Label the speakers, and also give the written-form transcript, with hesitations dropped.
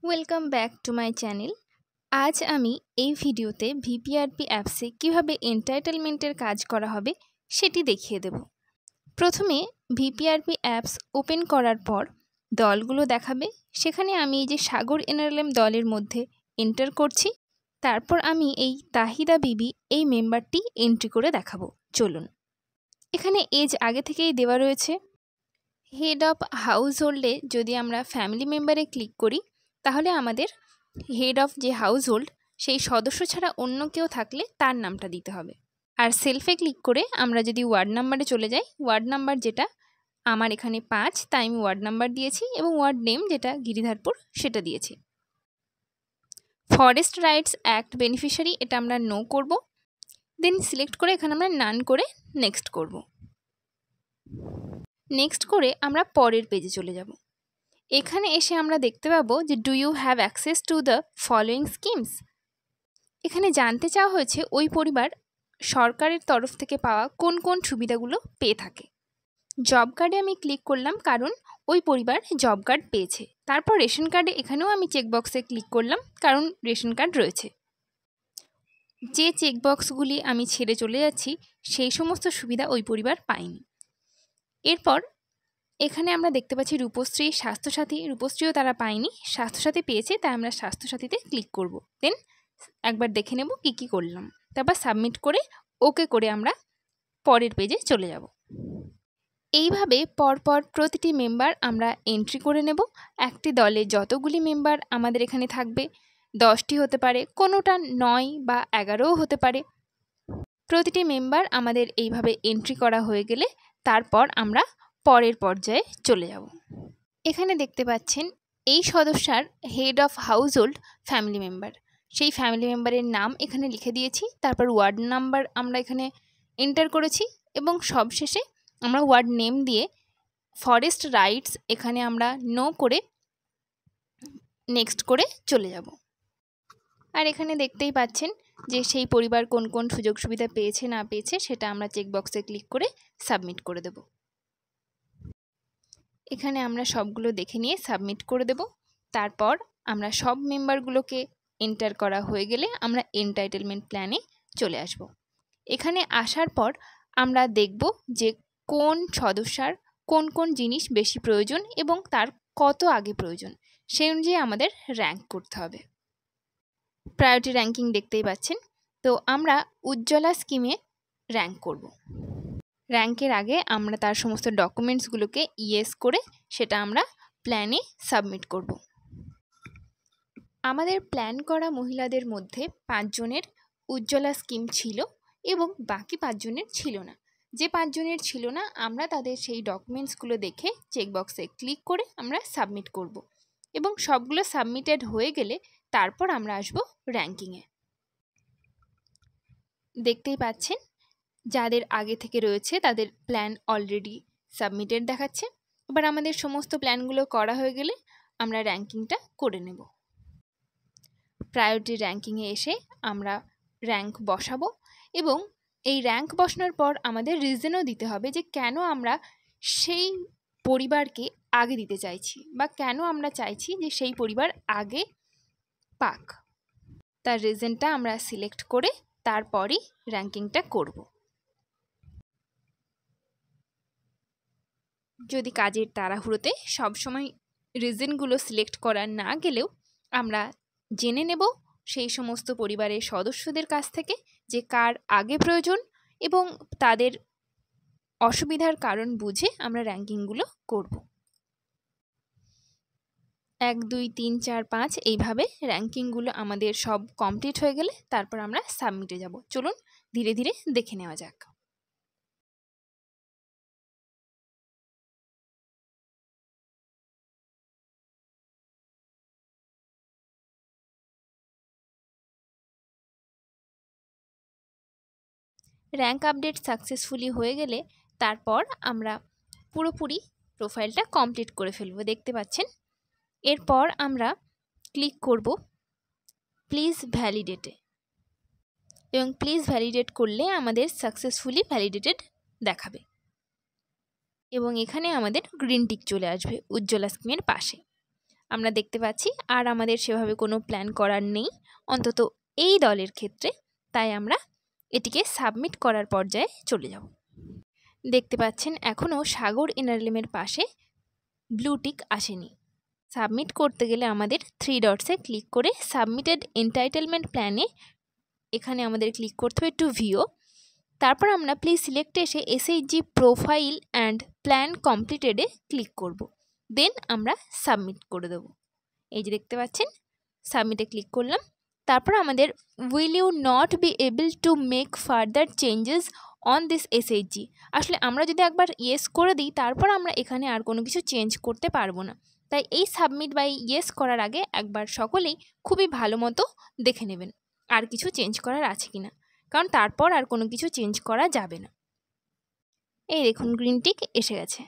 Speaker 1: Welcome back to my channel. আজ আমি এই ভিডিওতে ভিপিআরপি অ্যাপসে কিভাবে এন্টাইটেলমেন্টের কাজ করা হবে সেটি দেখিয়ে দেব। প্রথমে ভিপিআরপি অ্যাপস ওপেন করার পর দলগুলো দেখাবে। সেখানে আমি এই যে সাগর এনআরএলএম দলের মধ্যে এন্টার করছি। তারপর আমি এই তাহিদা বিবি এই মেম্বারটি এন্ট্রি করে দেখাবো। চলুন, এখানে এজ আগে থেকেই দেওয়া রয়েছে। হেড অফ হাউস হোল্ডে যদি আমরা ফ্যামিলি মেম্বারে ক্লিক করি তাহলে আমাদের হেড অফ যে হাউস হোল্ড সেই সদস্য ছাড়া অন্য কেউ থাকলে তার নামটা দিতে হবে। আর সেলফে ক্লিক করে আমরা যদি ওয়ার্ড নাম্বারে চলে যাই, ওয়ার্ড নাম্বার যেটা আমার এখানে 5, তাই আমি ওয়ার্ড নাম্বার দিয়েছি এবং ওয়ার্ড নেম যেটা গিরিধারপুর সেটা দিয়েছি। ফরেস্ট রাইটস অ্যাক্ট বেনিফিশিয়ারি এটা আমরা নো করব। দেন সিলেক্ট করে এখানে আমরা নান করে নেক্সট করব। নেক্সট করে আমরা পরের পেজে চলে যাব। এখানে এসে আমরা দেখতে পাবো যে do you have access to the following schemes. এখানে জানতে চাওয়া হয়েছে ওই পরিবার সরকারের তরফ থেকে পাওয়া কোন কোন সুবিধাগুলো পেয়ে থাকে। জব কার্ডে আমি ক্লিক করলাম কারণ ওই পরিবার জব কার্ড পেয়েছে। তারপর রেশন কার্ডে এখানেও আমি চেকবক্সে ক্লিক করলাম কারণ রেশন কার্ড রয়েছে। যে চেকবক্সগুলি আমি ছেড়ে চলে যাচ্ছি সেই সমস্ত সুবিধা ওই পরিবার পায়নি। এরপর এখানে আমরা দেখতে পাচ্ছি রূপশ্রী, স্বাস্থ্যসাথী। রূপশ্রীও তারা পায়নি, স্বাস্থ্যসাথী পেয়েছে, তাই আমরা স্বাস্থ্যসাথীতে ক্লিক করব। দেন একবার দেখে নেব কী কী করলাম, তারপর সাবমিট করে ওকে করে আমরা পরের পেজে চলে যাব। এইভাবে পরপর প্রতিটি মেম্বার আমরা এন্ট্রি করে নেব। একটি দলে যতগুলি মেম্বার আমাদের এখানে থাকবে 10টি হতে পারে, কোনোটা 9 বা 11ও হতে পারে। প্রতিটি মেম্বার আমাদের এইভাবে এন্ট্রি করা হয়ে গেলে তারপর আমরা পরের পর্যায়ে চলে যাব। এখানে দেখতে পাচ্ছেন এই সদস্যার head of household family member, সেই ফ্যামিলি মেম্বারের নাম এখানে লিখে দিয়েছি। তারপর ওয়ার্ড নাম্বার আমরা এখানে এন্টার করেছি এবং সবশেষে আমরা ওয়ার্ড নেম দিয়ে ফরেস্ট রাইটস এখানে আমরা নো করে নেক্সট করে চলে যাব। আর এখানে দেখতেই পাচ্ছেন যে সেই পরিবার কোন কোন সুযোগ সুবিধা পেয়েছে না পেয়েছে সেটা আমরা চেকবক্সে ক্লিক করে সাবমিট করে দেব। এখানে আমরা সবগুলো দেখে নিয়ে সাবমিট করে দেব। তারপর আমরা সব মেম্বারগুলোকে এন্টার করা হয়ে গেলে আমরা এন্টাইটেলমেন্ট প্ল্যানে চলে আসব। এখানে আসার পর আমরা দেখব যে কোন সদস্যার কোন কোন জিনিস বেশি প্রয়োজন এবং তার কত আগে প্রয়োজন, সেই অনুযায়ী আমাদের র্যাঙ্ক করতে হবে। প্রায়োরিটি র্যাঙ্কিং দেখতেই পাচ্ছেন। তো আমরা উজ্জ্বলা স্কিমে র্যাঙ্ক করব। র্যাঙ্কের আগে আমরা তার সমস্ত ডকুমেন্টসগুলোকে ইয়েস করে সেটা আমরা প্ল্যানে সাবমিট করব। আমাদের প্ল্যান করা মহিলাদের মধ্যে 5 জনের উজ্জ্বলা স্কিম ছিল এবং বাকি 5 জনের ছিল না। যে 5 জনের ছিল না আমরা তাদের সেই ডকুমেন্টসগুলো দেখে চেকবক্সে ক্লিক করে আমরা সাবমিট করব এবং সবগুলো সাবমিটেড হয়ে গেলে তারপর আমরা আসব র্যাঙ্কিংয়ে। দেখতেই পাচ্ছেন যাদের আগে থেকে রয়েছে তাদের প্ল্যান অলরেডি সাবমিটেড দেখাচ্ছে। এবার আমাদের সমস্ত প্ল্যানগুলো করা হয়ে গেলে আমরা র্যাঙ্কিংটা করে নেব। প্রায়োরিটি র্যাঙ্কিংয়ে এসে আমরা র্যাঙ্ক বসাবো এবং এই র্যাঙ্ক বসানোর পর আমাদের রিজনও দিতে হবে যে কেন আমরা সেই পরিবারকে আগে দিতে চাইছি বা কেন আমরা চাইছি যে সেই পরিবার আগে পাক। তার রিজনটা আমরা সিলেক্ট করে তারপরই র্যাঙ্কিংটা করব। যদি কাজের তাড়াহুড়োতে সবসময় রিজনগুলো সিলেক্ট করা না গেলেও আমরা জেনে নেব সেই সমস্ত পরিবারের সদস্যদের কাছ থেকে যে কার আগে প্রয়োজন এবং তাদের অসুবিধার কারণ বুঝে আমরা র্যাঙ্কিংগুলো করব। 1 2 3 4 5 এইভাবে র্যাঙ্কিংগুলো আমাদের সব কমপ্লিট হয়ে গেলে তারপর আমরা সাবমিটে যাব। চলুন ধীরে ধীরে দেখে নেওয়া যাক। র্যাঙ্ক আপডেট সাকসেসফুলি হয়ে গেলে তারপর আমরা পুরোপুরি প্রোফাইলটা কমপ্লিট করে ফেলব। দেখতে পাচ্ছেন। এরপর আমরা ক্লিক করব প্লিজ ভ্যালিডেটে এবং প্লিজ ভ্যালিডেট করলে আমাদের সাকসেসফুলি ভ্যালিডেটেড দেখাবে এবং এখানে আমাদের গ্রিন টিক চলে আসবে উজ্জ্বলা স্কিমের পাশে। আমরা দেখতে পাচ্ছি আর আমাদের সেভাবে কোনো প্ল্যান করার নেই, অন্তত এই দলের ক্ষেত্রে। তাই আমরা এটিকে সাবমিট করার পর্যায়ে চলে যাব। দেখতে পাচ্ছেন এখনও সাগর এনআরএলএমের পাশে ব্লু টিক আসেনি। সাবমিট করতে গেলে আমাদের 3 ডটসে ক্লিক করে সাবমিটেড এন্টাইটেলমেন্ট প্ল্যানে এখানে আমাদের ক্লিক করতে হবে টু ভিউ। তারপর আমরা প্লিজ সিলেক্ট এসে এসএইচজি প্রোফাইল অ্যান্ড প্ল্যান কমপ্লিটেডে ক্লিক করব। দেন আমরা সাবমিট করে দেবো। এই যে দেখতে পাচ্ছেন সাবমিটে ক্লিক করলাম। তারপর আমাদের will you not be able to make further changes on this SHG. আসলে আমরা যদি একবার ইয়েস করে দিই তারপর আমরা এখানে আর কোনো কিছু চেঞ্জ করতে পারবো না। তাই এই সাবমিট বাই ইয়েস করার আগে একবার সকলেই খুবই ভালো মতো দেখে নেবেন আর কিছু চেঞ্জ করার আছে কি না, কারণ তারপর আর কোনো কিছু চেঞ্জ করা যাবে না। এই দেখুন গ্রিন টিক এসে গেছে।